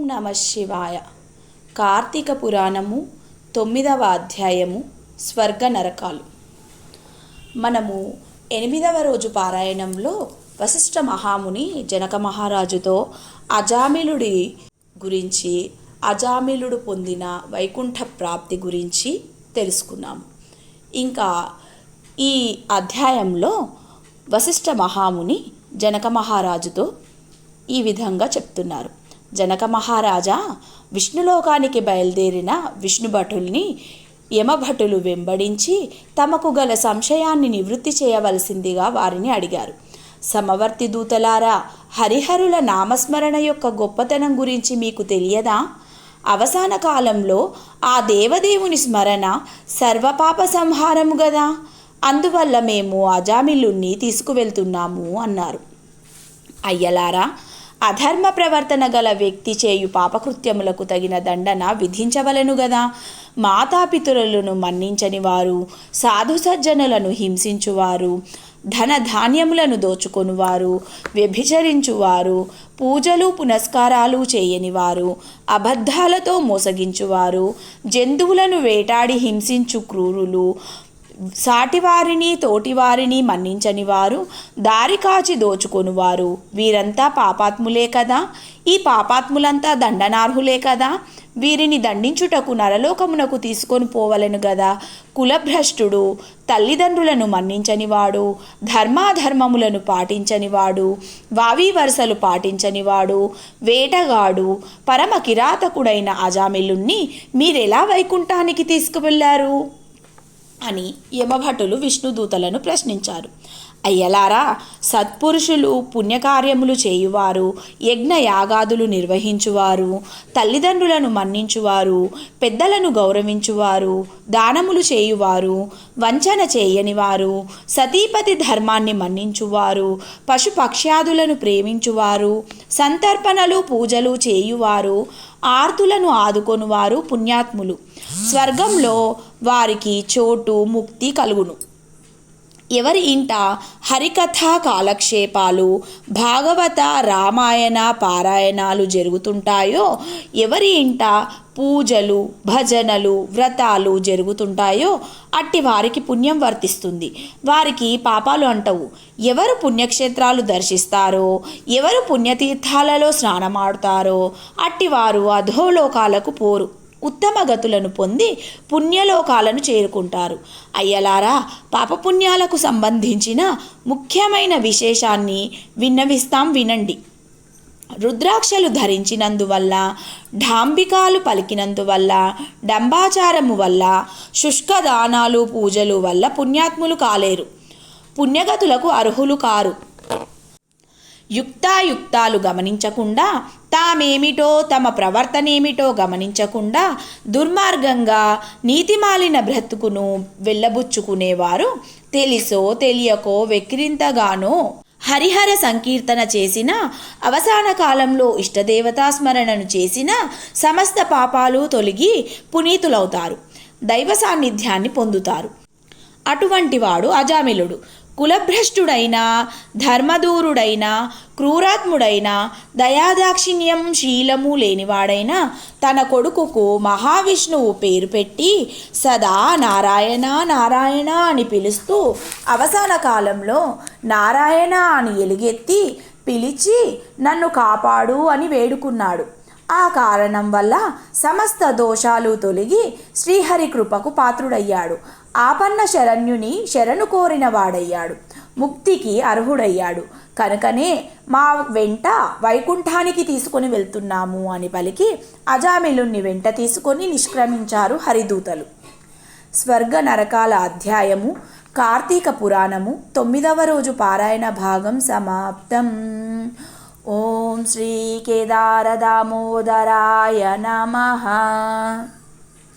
నమ శివాయ. కార్తీక పురాణము 9వ అధ్యాయము స్వర్గ నరకాలు. మనము 8వ రోజు పారాయణంలో వశిష్ఠ మహాముని జనక మహారాజుతో అజామిలుడి గురించి, అజామిలుడు పొందిన వైకుంఠ ప్రాప్తి గురించి తెలుసుకున్నాము. ఇంకా ఈ అధ్యాయంలో వశిష్ఠ మహాముని జనక మహారాజుతో ఈ విధంగా చెప్తున్నారు. జనక మహారాజా, విష్ణులోకానికి బయలుదేరిన విష్ణుభటుల్ని యమభటులు వెంబడించి తమకు గల సంశయాన్ని నివృత్తి చేయవలసిందిగా వారిని అడిగారు. సమవర్తి దూతలారా, హరిహరుల నామస్మరణ యొక్క గొప్పతనం గురించి మీకు తెలియదా? అవసాన కాలంలో ఆ దేవదేవుని స్మరణ సర్వపాప సంహారము గదా. అందువల్ల మేము అజామిలుణ్ణి తీసుకువెళ్తున్నాము అన్నారు. అయ్యలారా, అధర్మ ప్రవర్తన గల వ్యక్తి చేయు పాపకృత్యములకు తగిన దండన విధించవలెను గదా. మాతాపితరులను మన్నించని వారు, సాధు సజ్జనులను హింసించువారు, ధన ధాన్యములను దోచుకొనివారు, వ్యభిచరించువారు, పూజలు పునస్కారాలు చేయనివారు, అబద్ధాలతో మోసగించువారు, జంతువులను వేటాడి హింసించు క్రూరులు, సాటివారిని తోటివారిని మన్నించని వారు, దారి కాచి దోచుకొనువారు, వీరంతా పాపాత్ములే కదా. ఈ పాపాత్ములంతా దండనార్హులే కదా. వీరిని దండించుటకు నరలోకమునకు తీసుకొని పోవలెను గదా. కులభ్రష్టుడు, తల్లిదండ్రులను మన్నించనివాడు, ధర్మాధర్మములను పాటించనివాడు, వావి వరుసలు పాటించనివాడు, వేటగాడు, పరమ కిరాతకుడైన అజామిలుణ్ణి మీరెలా వైకుంఠానికి తీసుకువెళ్లారు అని యమభటులు విష్ణుదూతలను ప్రశ్నించారు. అయ్యలారా, సత్పురుషులు పుణ్యకార్యములు చేయువారు, యజ్ఞయాగాదులు నిర్వహించువారు, తల్లిదండ్రులను మన్నించువారు, పెద్దలను గౌరవించువారు, దానములు చేయువారు, వంచన చేయనివారు, సతీపతి ధర్మాన్ని మన్నించువారు, పశుపక్ష్యాదులను ప్రేమించువారు, సంతర్పణలు పూజలు చేయువారు, ఆర్తులను ఆదుకొనువారు పుణ్యాత్ములు. స్వర్గంలో వారికి చోటు ముక్తి కలుగును. ఎవరి ఇంట హరికథ కాలక్షేపాలు, భాగవత రామాయణ పారాయణాలు జరుగుతుంటాయో, ఎవరి ఇంట పూజలు భజనలు వ్రతాలు జరుగుతుంటాయో అట్టి వారికి పుణ్యం వర్తిస్తుంది. వారికి పాపాలు అంటవు. ఎవరు పుణ్యక్షేత్రాలు దర్శిస్తారో, ఎవరు పుణ్యతీర్థాలలో స్నానమాడుతారో అట్టివారు అధోలోకాలకు పోరు, ఉత్తమ గతులను పొంది పుణ్యలోకాలను చేరుకుంటారు. అయ్యలారా, పాపపుణ్యాలకు సంబంధించిన ముఖ్యమైన విశేషాన్ని విన్నవిస్తాం, వినండి. రుద్రాక్షలు ధరించినందువల్ల, ఢాంబికాలు పలికినందువల్ల, డంబాచారము వల్ల, శుష్కదానాలు పూజలు వల్ల పుణ్యాత్ములు కాలేరు, పుణ్యగతులకు అర్హులు కారు. యుక్తాయుక్తాలు గమనించకుండా, తామేమిటో తమ ప్రవర్తనేమిటో గమనించకుండా దుర్మార్గంగా నీతిమాలిన బ్రతుకును వెళ్ళబుచ్చుకునేవారు తెలిసో తెలియకో వెక్కిరింతగానో హరిహర సంకీర్తన చేసిన, అవసాన కాలంలో ఇష్టదేవతా స్మరణను చేసిన సమస్త పాపాలు తొలగి పునీతులవుతారు, దైవ సాన్నిధ్యాన్ని పొందుతారు. అటువంటి వాడు అజామిలుడు. కులభ్రష్టుడైన, ధర్మదూరుడైన, క్రూరాత్ముడైన, దయాదాక్షిణ్యం శీలము లేనివాడైన తన కొడుకుకు మహావిష్ణువు పేరు పెట్టి సదా నారాయణ నారాయణ అని పిలుస్తూ అవసాన కాలంలో నారాయణ అని ఎలుగెత్తి పిలిచి నన్ను కాపాడు అని వేడుకున్నాడు. ఆ కారణం వల్ల సమస్త దోషాలు తొలగి శ్రీహరి కృపకు పాత్రుడయ్యాడు. ఆపన్న శరణ్యుని శరణు కోరిన వాడయ్యాడు, ముక్తికి అర్హుడయ్యాడు. కనుకనే మా వెంట వైకుంఠానికి తీసుకొని వెళ్తున్నాము అని పలికి అజామిలుణ్ణి వెంట తీసుకొని నిష్క్రమించారు హరిదూతలు. స్వర్గ నరకాల అధ్యాయము కార్తీక పురాణము 9వ రోజు పారాయణ భాగం సమాప్తం. ఓం శ్రీ కేదార దామోదరాయ నమః.